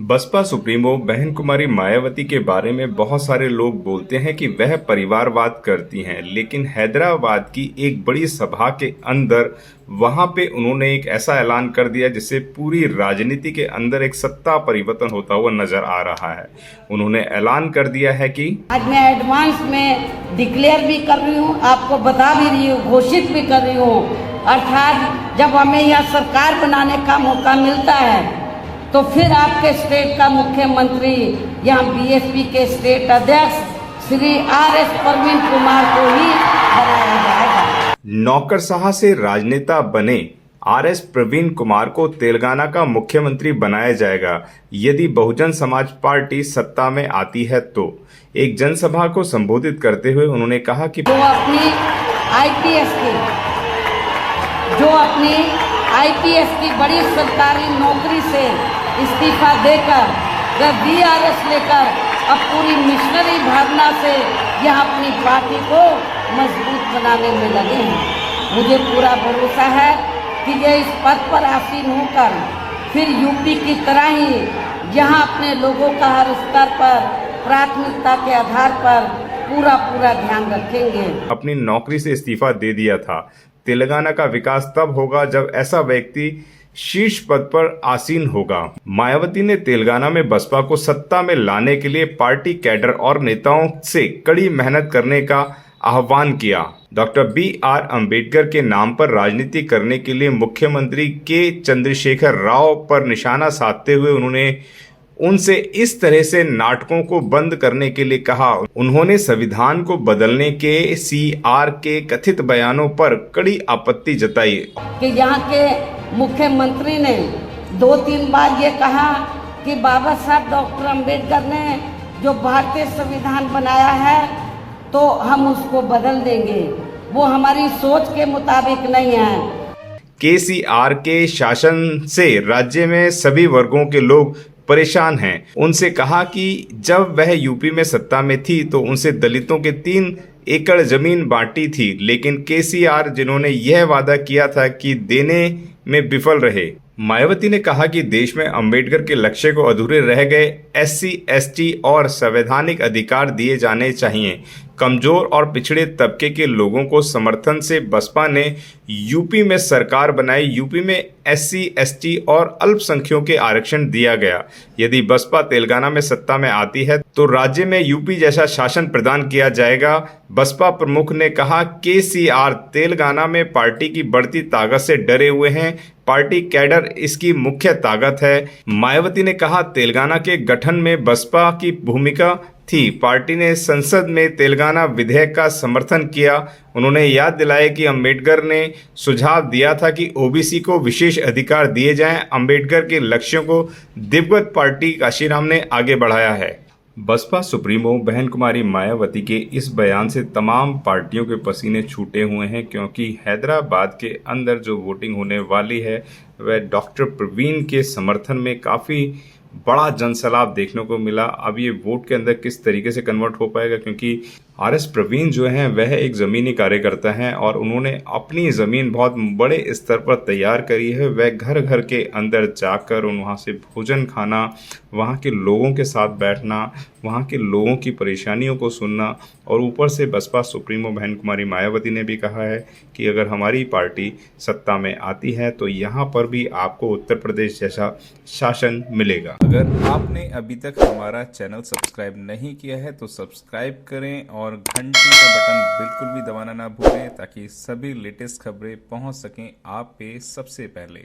Baspa supremo बहन कुमारी मायावती के बारे में बहुत सारे लोग बोलते हैं कि वह परिवारवाद करती हैं, लेकिन हैदराबाद की एक बड़ी सभा के अंदर वहां पे उन्होंने एक ऐसा ऐलान कर दिया जिससे पूरी राजनीति के अंदर एक सत्ता परिवर्तन होता हुआ नजर आ रहा है। उन्होंने ऐलान कर दिया है कि आज मैं एडवांस में डिक्लेयर भी कर रही हूँ, आपको बता भी रही हूँ, घोषित भी कर रही हूँ। अर्थात जब हमें यह सरकार बनाने का मौका मिलता है तो फिर आपके स्टेट का मुख्यमंत्री यहाँ बीएसपी के स्टेट अध्यक्ष श्री आर.एस. प्रवीण कुमार को ही बनाया जाएगा। नौकरशाह से राजनेता बने आर.एस. प्रवीण कुमार को तेलंगाना का मुख्यमंत्री बनाया जाएगा यदि बहुजन समाज पार्टी सत्ता में आती है तो। एक जनसभा को संबोधित करते हुए उन्होंने कहा कि आईपीएस की बड़ी सरकारी नौकरी से इस्तीफा देकर वह बीआरएस लेकर अब पूरी मिशनरी भावना से यह अपनी पार्टी को मजबूत बनाने में लगे हैं। मुझे पूरा भरोसा है कि ये इस पद पर आसीन होकर फिर यूपी की तरह ही यहाँ अपने लोगों का हर स्तर पर प्राथमिकता के आधार पर पूरा ध्यान रखेंगे। अपनी नौकरी से इस्तीफा दे दिया था। तेलंगाना का विकास तब होगा जब ऐसा व्यक्ति शीर्ष पद पर आसीन होगा। मायावती ने तेलंगाना में बसपा को सत्ता में लाने के लिए पार्टी कैडर और नेताओं से कड़ी मेहनत करने का आह्वान किया। Doctor B R. अंबेडकर के नाम पर राजनीति करने के लिए मुख्यमंत्री के चंद्रशेखर राव पर निशाना साधते हुए उन्होंने उनसे इस तरह से नाटकों को बंद करने के लिए कहा। उन्होंने संविधान को बदलने के सीआर के कथित बयानों पर कड़ी आपत्ति जताई कि यहाँ के मुख्यमंत्री ने 2-3 बार ये कहा कि बाबा साहब डॉक्टर अंबेडकर ने जो भारतीय संविधान बनाया है तो हम उसको बदल देंगे, वो हमारी सोच के मुताबिक नहीं है। केसीआर के शासन से राज्य में सभी वर्गों के लोग परेशान हैं। उनसे कहा कि जब वह यूपी में सत्ता में थी तो उनसे दलितों के 3 एकड़ जमीन बांटी थी, लेकिन केसीआर जिन्होंने यह वादा किया था कि देने में विफल रहे। मायावती ने कहा कि देश में अंबेडकर के लक्ष्य को अधूरे रह गए एससी, एसटी और संवैधानिक अधिकार दिए जाने चाहिए। कमजोर और पिछड़े तबके के लोगों को समर्थन से बसपा ने यूपी में सरकार बनाई। यूपी में एससी, एसटी और अल्पसंख्यकों के आरक्षण दिया गया। यदि बसपा तेलंगाना में सत्ता में आती है तो राज्य में यूपी जैसा शासन प्रदान किया जाएगा। बसपा प्रमुख ने कहा केसीआर तेलंगाना में पार्टी की बढ़ती ताकत से डरे हुए हैं। पार्टी कैडर इसकी मुख्य ताकत है। मायावती ने कहा तेलंगाना के गठन में बसपा की भूमिका थी। पार्टी ने संसद में तेलंगाना विधेयक का समर्थन किया। उन्होंने याद दिलाया कि अंबेडकर ने सुझाव दिया था कि ओबीसी को विशेष अधिकार दिए जाएं। अंबेडकर के लक्ष्यों को दिवंगत पार्टी काशीराम ने आगे बढ़ाया है। बसपा सुप्रीमो बहन कुमारी मायावती के इस बयान से तमाम पार्टियों के पसीने छूटे हुए हैं, क्योंकि हैदराबाद के अंदर जो वोटिंग होने वाली है वह डॉक्टर प्रवीण के समर्थन में काफ़ी बड़ा जनसैलाब देखने को मिला। अब ये वोट के अंदर किस तरीके से कन्वर्ट हो पाएगा, क्योंकि आर.एस. प्रवीण जो हैं वह एक ज़मीनी कार्यकर्ता हैं और उन्होंने अपनी ज़मीन बहुत बड़े स्तर पर तैयार करी है। वह घर घर के अंदर जाकर वहाँ से भोजन खाना, वहाँ के लोगों के साथ बैठना, वहाँ के लोगों की परेशानियों को सुनना, और ऊपर से बसपा सुप्रीमो बहन कुमारी मायावती ने भी कहा है कि अगर हमारी पार्टी सत्ता में आती है तो यहाँ पर भी आपको उत्तर प्रदेश जैसा शासन मिलेगा। अगर आपने अभी तक हमारा चैनल सब्सक्राइब नहीं किया है तो सब्सक्राइब करें और घंटी का बटन बिल्कुल भी दबाना ना भूलें ताकि सभी लेटेस्ट खबरें पहुंच सकें आप पे सबसे पहले।